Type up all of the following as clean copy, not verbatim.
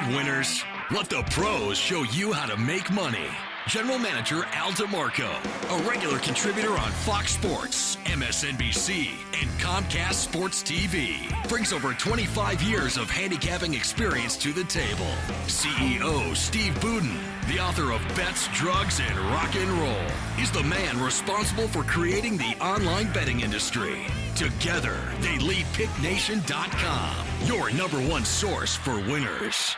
winners? Let the pros show you how to make money. General Manager Al DeMarco, a regular contributor on Fox Sports, MSNBC, and Comcast Sports TV, brings over 25 years of handicapping experience to the table. CEO Steve Budin, the author of Bets, Drugs, and Rock and Roll, is the man responsible for creating the online betting industry. Together, they lead PickNation.com, your number one source for winners.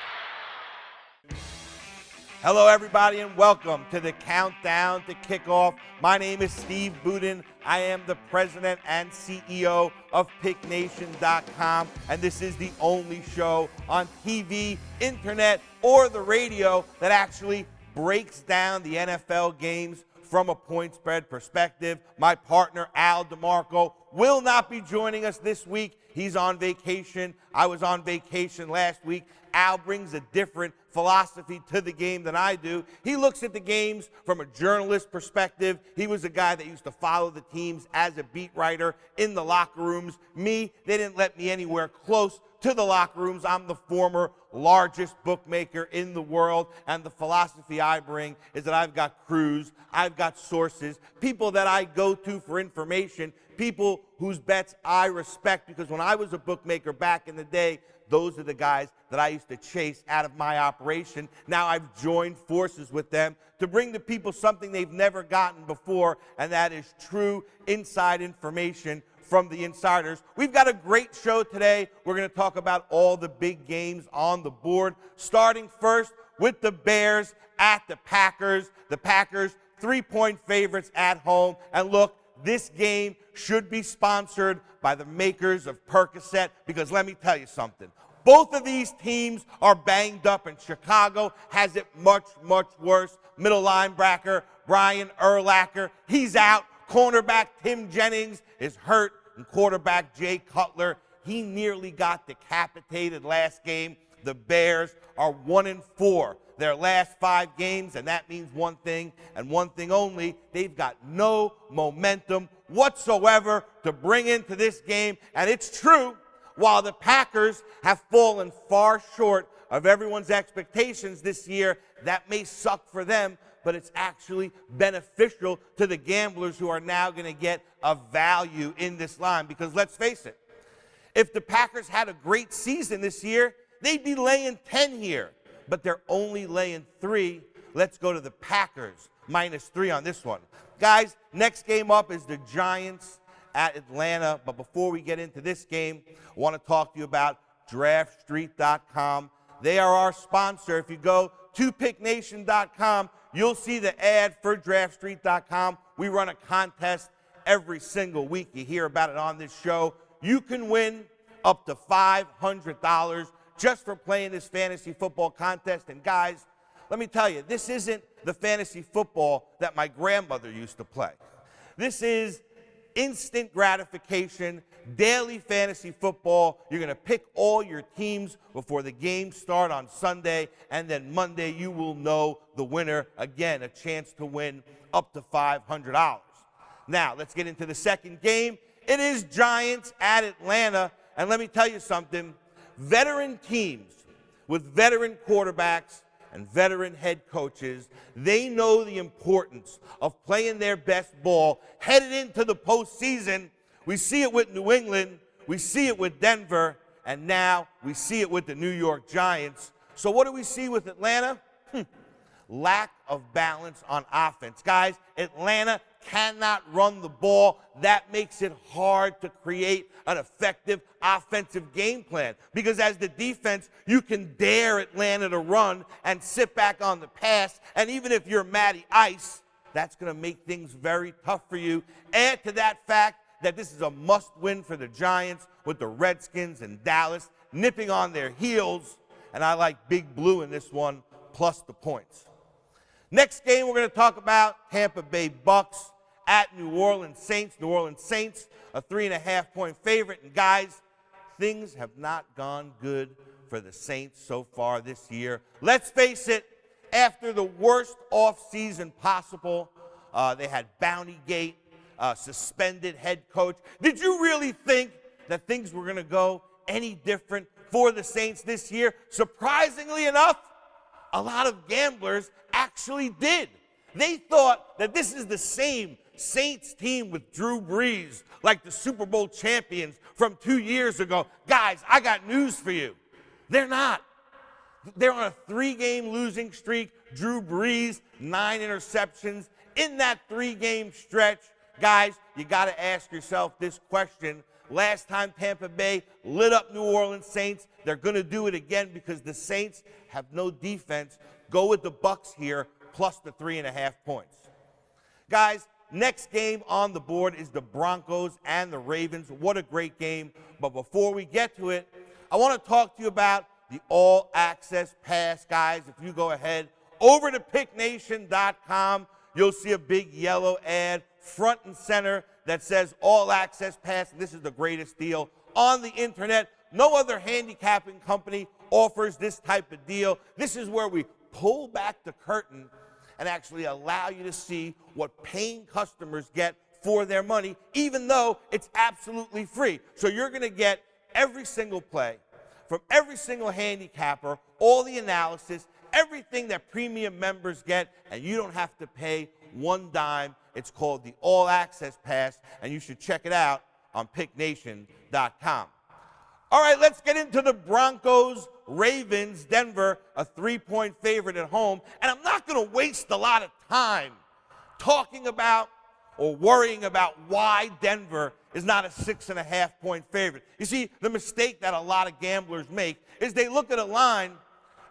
Hello, everybody, and welcome to the Countdown to Kickoff. My name is Steve Budin. I am the president and CEO of PickNation.com, and this is the only show on TV, internet, or the radio that actually breaks down the NFL games from a point spread perspective. My partner, Al DeMarco, will not be joining us this week. He's on vacation. I was on vacation last week. Al brings a different philosophy to the game than I do. He looks at the games from a journalist perspective. He was a guy that used to follow the teams as a beat writer in the locker rooms. Me, they didn't let me anywhere close to the locker rooms. I'm the former largest bookmaker in the world, and the philosophy I bring is that I've got crews, I've got sources, people that I go to for information, people whose bets I respect, because when I was a bookmaker back in the day, those are the guys that I used to chase out of my operation. Now I've joined forces with them to bring to people something they've never gotten before, and that is true inside information from the insiders. We've got a great show today. We're going to talk about all the big games on the board, starting first with the Bears at the Packers. The Packers, 3-point favorites at home. And look, this game should be sponsored by the makers of Percocet, because let me tell you something. Both of these teams are banged up, and Chicago has it much, much worse. Middle linebacker Brian Urlacher, he's out. Cornerback Tim Jennings is hurt, and quarterback Jay Cutler, he nearly got decapitated last game. The Bears are 1-4 their last 5 games, and that means one thing and one thing only. They've got no momentum whatsoever to bring into this game. And it's true, while the Packers have fallen far short of everyone's expectations this year, that may suck for them, but it's actually beneficial to the gamblers who are now going to get a value in this line. Because let's face it, if the Packers had a great season this year, they'd be laying 10 here. But they're only laying 3. Let's go to the Packers, -3 on this one. Guys, next game up is the Giants at Atlanta. But before we get into this game, I want to talk to you about DraftStreet.com. They are our sponsor. If you go to PickNation.com, you'll see the ad for DraftStreet.com. We run a contest every single week. You hear about it on this show. You can win up to $500 just for playing this fantasy football contest. And guys, let me tell you, this isn't the fantasy football that my grandmother used to play. This is instant gratification, daily fantasy football. You're going to pick all your teams before the games start on Sunday, and then Monday you will know the winner. Again, a chance to win up to $500. Now, let's get into the second game. It is Giants at Atlanta, and let me tell you something. Veteran teams with veteran quarterbacks and veteran head coaches, they know the importance of playing their best ball headed into the postseason. We see it with New England, we see it with Denver, and now we see it with the New York Giants. So what do we see with Atlanta? Lack of balance on offense. Guys, Atlanta cannot run the ball. That makes it hard to create an effective offensive game plan, because as the defense, you can dare Atlanta to run and sit back on the pass, and even if you're Matty Ice, that's going to make things very tough for you. Add to that fact that this is a must-win for the Giants, with the Redskins and Dallas nipping on their heels, and I like Big Blue in this one, plus the points. Next game we're going to talk about, Tampa Bay Bucks at New Orleans Saints. New Orleans Saints, a 3.5-point favorite. And guys, things have not gone good for the Saints so far this year. Let's face it, after the worst offseason possible, they had Bountygate, suspended head coach. Did you really think that things were going to go any different for the Saints this year? Surprisingly enough, a lot of gamblers actually did. They thought that this is the same Saints team with Drew Brees, like the Super Bowl champions from 2 years ago. Guys, I got news for you. They're not. They're on a 3-game losing streak. Drew Brees, 9 interceptions. In that 3-game stretch, guys, you got to ask yourself this question. Last time Tampa Bay lit up New Orleans Saints, they're going to do it again because the Saints have no defense. Go with the Bucs here, plus the 3.5 points. Guys, next game on the board is the Broncos and the Ravens. What a great game. But before we get to it, I want to talk to you about the All Access Pass. Guys, if you go ahead over to picknation.com, you'll see a big yellow ad front and center that says All Access Pass. This is the greatest deal on the internet. No other handicapping company offers this type of deal. This is where we pull back the curtain and actually allow you to see what paying customers get for their money, even though it's absolutely free. So you're going to get every single play from every single handicapper, all the analysis, everything that premium members get, and you don't have to pay one dime. It's called the All Access Pass, and you should check it out on picknation.com. All right, let's get into the Broncos, Ravens, Denver, a 3-point favorite at home. And I'm not going to waste a lot of time talking about or worrying about why Denver is not a 6.5-point favorite. You see, the mistake that a lot of gamblers make is they look at a line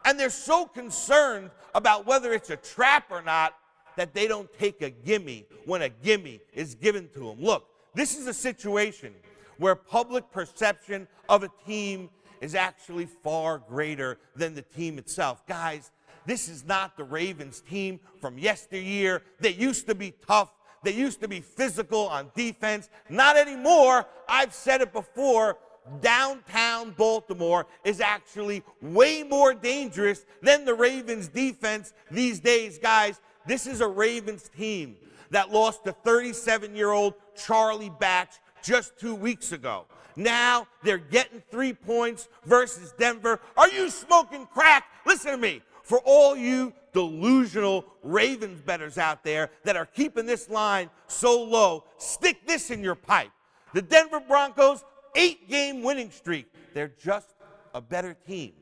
and they're so concerned about whether it's a trap or not that they don't take a gimme when a gimme is given to them. Look, this is a situation where public perception of a team is actually far greater than the team itself. Guys, this is not the Ravens team from yesteryear. They used to be tough. They used to be physical on defense. Not anymore. I've said it before. Downtown Baltimore is actually way more dangerous than the Ravens defense these days. Guys, this is a Ravens team that lost to 37-year-old Charlie Batch just 2 weeks ago. Now they're getting 3 points versus Denver. Are you smoking crack? Listen to me. For all you delusional Ravens bettors out there that are keeping this line so low, stick this in your pipe. The Denver Broncos, 8-game winning streak. They're just a better team.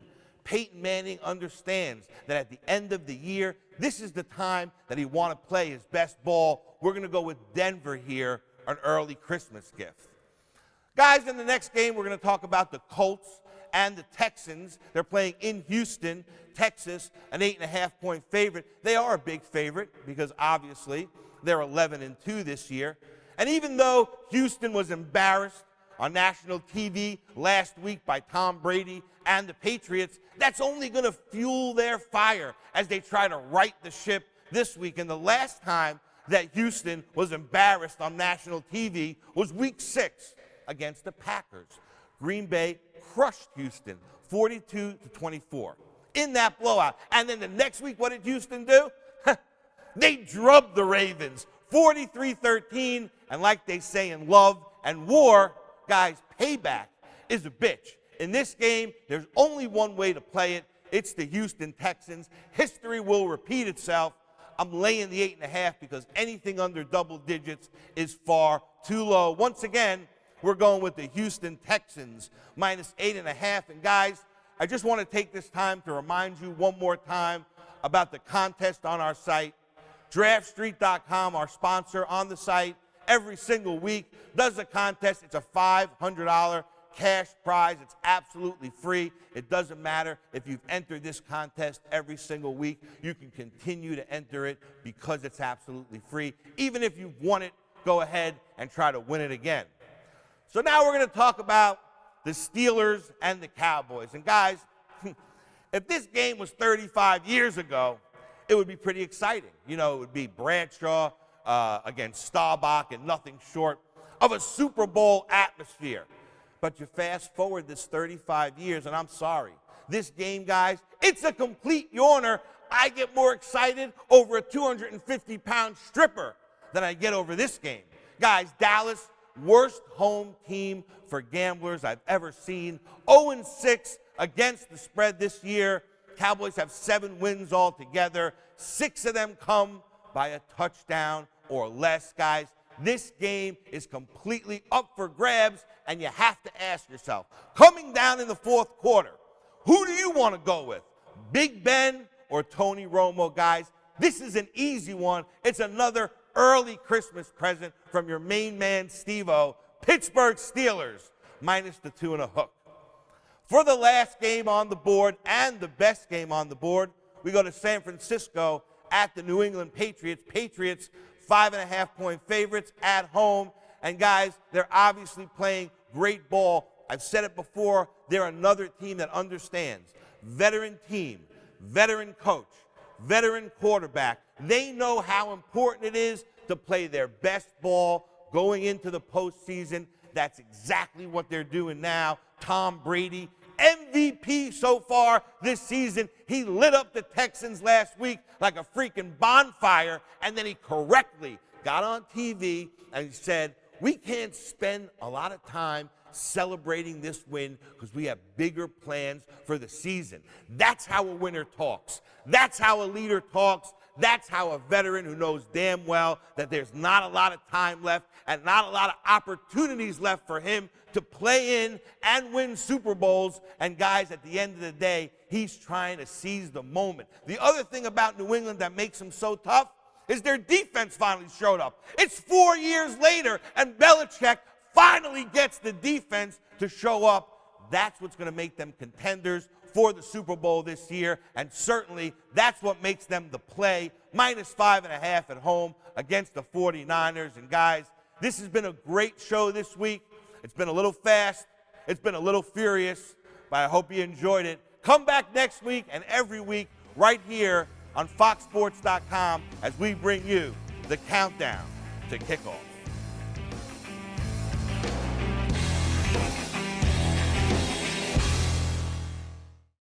Peyton Manning understands that at the end of the year, this is the time that he want to play his best ball. We're going to go with Denver here, an early Christmas gift. Guys, in the next game, we're going to talk about the Colts and the Texans. They're playing in Houston, Texas, an 8.5-point favorite. They are a big favorite because obviously they're 11-2 this year. And even though Houston was embarrassed on national TV last week by Tom Brady and the Patriots, that's only going to fuel their fire as they try to right the ship this week. And the last time that Houston was embarrassed on national TV was week 6 against the Packers. Green Bay crushed Houston 42-24 in that blowout. And then the next week, what did Houston do? They drubbed the Ravens 43-13. And like they say in love and war, guys, payback is a bitch. In this game, there's only one way to play it. It's the Houston Texans. History will repeat itself. I'm laying the 8.5 because anything under double digits is far too low. Once again, we're going with the Houston Texans minus 8.5. And guys, I just want to take this time to remind you one more time about the contest on our site. DraftStreet.com, our sponsor on the site, every single week does a contest. It's a $500 cash prize. It's absolutely free. It doesn't matter if you've entered this contest every single week. You can continue to enter it because it's absolutely free. Even if you've won it, go ahead and try to win it again. So now we're going to talk about the Steelers and the Cowboys. And guys, if this game was 35 years ago, it would be pretty exciting. You know, it would be Bradshaw against Staubach and nothing short of a Super Bowl atmosphere. But you fast forward this 35 years, and I'm sorry. This game, guys, it's a complete yawner. I get more excited over a 250-pound stripper than I get over this game. Guys, Dallas worst home team for gamblers I've ever seen. 0-6 against the spread this year. Cowboys have 7 wins altogether. 6 of them come by a touchdown or less, guys. This game is completely up for grabs, and you have to ask yourself, coming down in the fourth quarter, who do you want to go with? Big Ben or Tony Romo, guys? This is an easy one. It's another early Christmas present from your main man, Steve-O. Pittsburgh Steelers minus the 2.5. For the last game on the board and the best game on the board, we go to San Francisco at the New England Patriots. Patriots 5.5-point favorites at home. And guys, they're obviously playing great ball. I've said it before, they're another team that understands. Veteran team, veteran coach, veteran quarterback. They know how important it is to play their best ball going into the postseason. That's exactly what they're doing now. Tom Brady, MVP so far this season. He lit up the Texans last week like a freaking bonfire, and then he correctly got on TV and he said, we can't spend a lot of time celebrating this win because we have bigger plans for the season. That's how a winner talks. That's how a leader talks. That's how a veteran who knows damn well that there's not a lot of time left and not a lot of opportunities left for him to play in and win Super Bowls. And guys, at the end of the day, he's trying to seize the moment. The other thing about New England that makes them so tough is their defense finally showed up. It's 4 years later, and Belichick finally gets the defense to show up. That's what's going to make them contenders for the Super Bowl this year, and certainly that's what makes them the play. Minus 5.5 at home against the 49ers. And guys, this has been a great show this week. It's been a little fast. It's been a little furious, but I hope you enjoyed it. Come back next week and every week right here on FoxSports.com as we bring you the countdown to kickoff.